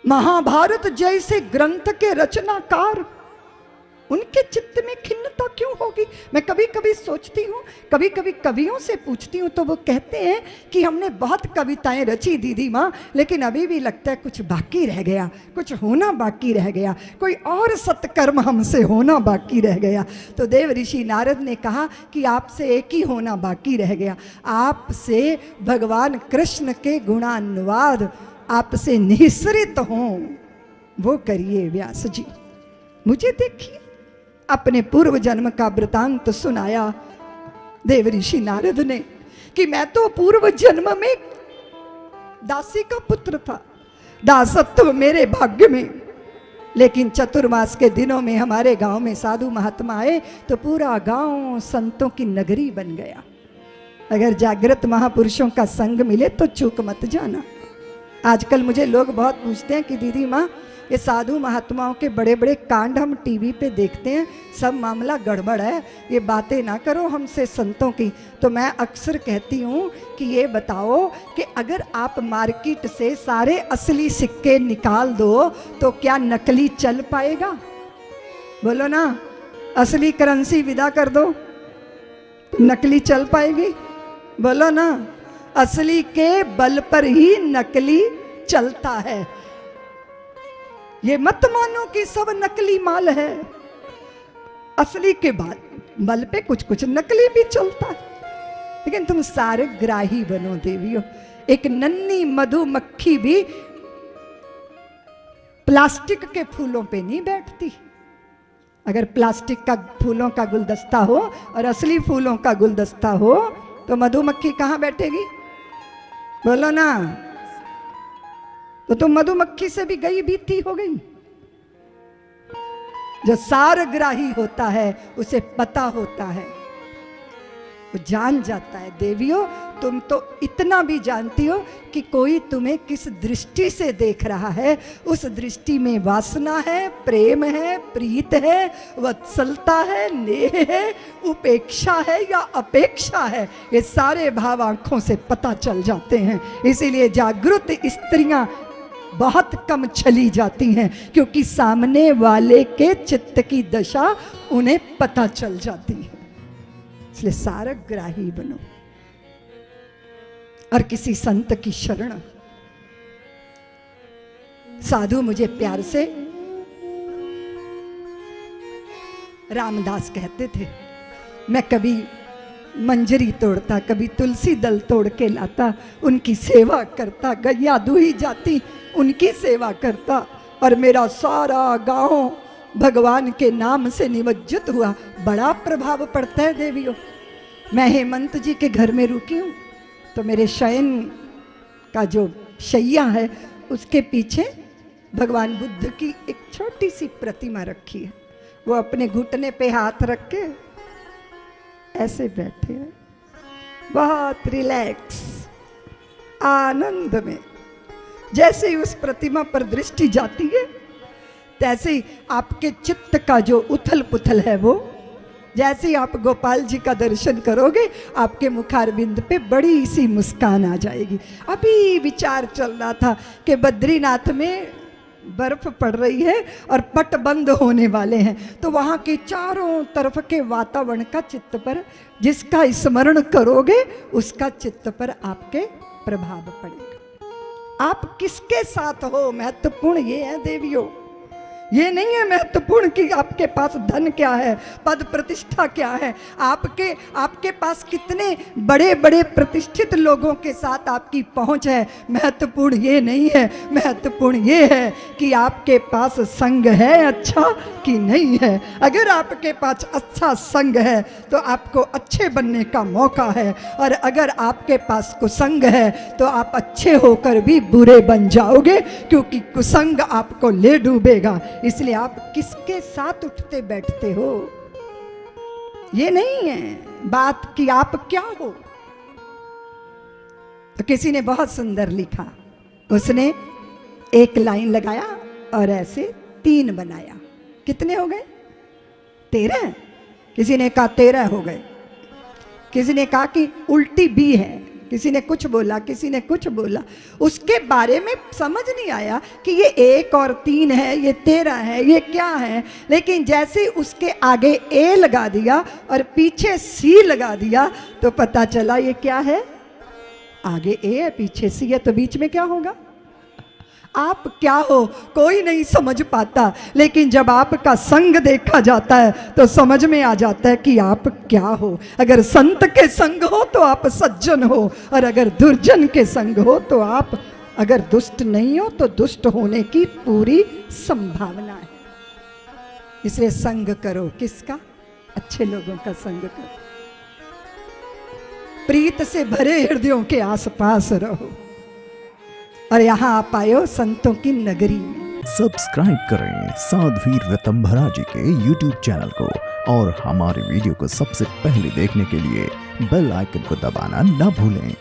महाभारत जैसे ग्रंथ के रचनाकार, उनके चित्त में खिन्नता क्यों होगी? मैं कभी कभी सोचती हूँ, कभी कभी कवियों से पूछती हूँ तो वो कहते हैं कि हमने बहुत कविताएं रची दीदी माँ, लेकिन अभी भी लगता है कुछ बाकी रह गया, कुछ होना बाकी रह गया, कोई और सत्कर्म हमसे होना बाकी रह गया। तो देव ऋषि नारद ने कहा कि आपसे एक ही होना बाकी रह गया, आपसे भगवान कृष्ण के गुणानुवाद आपसे निःसृत हों, वो करिए व्यास जी। मुझे देखिए, अपने पूर्व जन्म का वृतांत सुनाया देव ऋषि नारद ने कि मैं तो पूर्व जन्म में दासी का पुत्र था, दासत्व मेरे भाग्य में, लेकिन चतुर्मास के दिनों में हमारे गांव में साधु महात्मा आए तो पूरा गांव संतों की नगरी बन गया। अगर जागृत महापुरुषों का संग मिले तो चूक मत जाना। आजकल मुझे लोग बहुत पूछते हैं कि दीदी माँ, ये साधु महात्माओं के बड़े बड़े कांड हम टीवी पे देखते हैं, सब मामला गड़बड़ है, ये बातें ना करो हमसे संतों की। तो मैं अक्सर कहती हूँ कि ये बताओ कि अगर आप मार्केट से सारे असली सिक्के निकाल दो तो क्या नकली चल पाएगा? बोलो ना, असली करेंसी विदा कर दो तो नकली चल पाएगी? बोलो ना, असली के बल पर ही नकली चलता है। ये मत मानो कि सब नकली माल है, असली के बाद बल पे कुछ कुछ नकली भी चलता है। लेकिन तुम सारे ग्राही बनो देवियों। एक नन्ही मधुमक्खी भी प्लास्टिक के फूलों पे नहीं बैठती। अगर प्लास्टिक का फूलों का गुलदस्ता हो और असली फूलों का गुलदस्ता हो तो मधुमक्खी कहाँ बैठेगी? बोलो ना। तो तुम मधुमक्खी से भी गई बीती हो गई। जो सारग्राही होता है उसे पता होता है, वो जान जाता है। देवियों, तुम तो इतना भी जानती हो कि कोई तुम्हें किस दृष्टि से देख रहा है, उस दृष्टि में वासना है, प्रेम है, प्रीत है, वत्सलता है, नेह है, उपेक्षा है या अपेक्षा है। ये सारे भाव आंखों से पता चल जाते हैं। इसीलिए जागृत स्त्रियां बहुत कम चली जाती हैं, क्योंकि सामने वाले के चित्त की दशा उन्हें पता चल जाती है। इसलिए सारग्राही बनो और किसी संत की शरण। साधु मुझे प्यार से रामदास कहते थे। मैं कभी मंजरी तोड़ता, कभी तुलसी दल तोड़ के लाता, उनकी सेवा करता, गैया दूही जाती उनकी सेवा करता, और मेरा सारा गांव भगवान के नाम से निमज्जित हुआ। बड़ा प्रभाव पड़ता है देवियों। मैं हेमंत जी के घर में रुकी हूँ तो मेरे शयन का जो शैया है उसके पीछे भगवान बुद्ध की एक छोटी सी प्रतिमा रखी है। वो अपने घुटने पे हाथ रख के ऐसे बैठे हैं, बहुत रिलैक्स आनंद में। जैसे ही उस प्रतिमा पर दृष्टि जाती है तैसे ही आपके चित्त का जो उथल पुथल है, वो जैसे ही आप गोपाल जी का दर्शन करोगे आपके मुखारबिंद पे बड़ी सी मुस्कान आ जाएगी। अभी विचार चल रहा था कि बद्रीनाथ में बर्फ पड़ रही है और पट बंद होने वाले हैं, तो वहाँ के चारों तरफ के वातावरण का चित्त पर, जिसका स्मरण करोगे उसका चित्त पर आपके प्रभाव पड़ेगा। आप किसके साथ हो, महत्वपूर्ण ये है देवियों। ये नहीं है महत्वपूर्ण कि आपके पास धन क्या है, पद प्रतिष्ठा क्या है, आपके पास कितने बड़े बड़े प्रतिष्ठित लोगों के साथ आपकी पहुंच है। महत्वपूर्ण ये नहीं है। महत्वपूर्ण ये है कि आपके पास संग है अच्छा कि नहीं है। अगर आपके पास अच्छा संग है तो आपको अच्छे बनने का मौका है, और अगर आपके पास कुसंग है तो आप अच्छे होकर भी बुरे बन जाओगे, क्योंकि कुसंग आपको ले डूबेगा। इसलिए आप किसके साथ उठते बैठते हो, ये नहीं है बात कि आप क्या हो। तो किसी ने बहुत सुंदर लिखा, उसने एक लाइन लगाया और ऐसे 3 बनाया। कितने हो गए? 13। किसी ने कहा 13 हो गए, किसी ने कहा कि उल्टी बी है किसी ने कुछ बोला, किसी ने कुछ बोला, उसके बारे में समझ नहीं आया कि ये 1 और 3 है, ये 13 है, ये क्या है। लेकिन जैसे उसके आगे ए लगा दिया और पीछे सी लगा दिया तो पता चला ये क्या है, आगे ए है पीछे सी है, तो बीच में क्या होगा? आप क्या हो कोई नहीं समझ पाता, लेकिन जब आपका संग देखा जाता है तो समझ में आ जाता है कि आप क्या हो। अगर संत के संग हो तो आप सज्जन हो, और अगर दुर्जन के संग हो तो आप, अगर दुष्ट नहीं हो तो दुष्ट होने की पूरी संभावना है। इसलिए संग करो किसका? अच्छे लोगों का संग करो, प्रीत से भरे हृदयों के आसपास रहो, और यहाँ आप आयो संतों की नगरी में। सब्सक्राइब करें साध्वी ऋतंभरा जी के YouTube चैनल को, और हमारे वीडियो को सबसे पहले देखने के लिए बेल आइकन को दबाना न भूलें।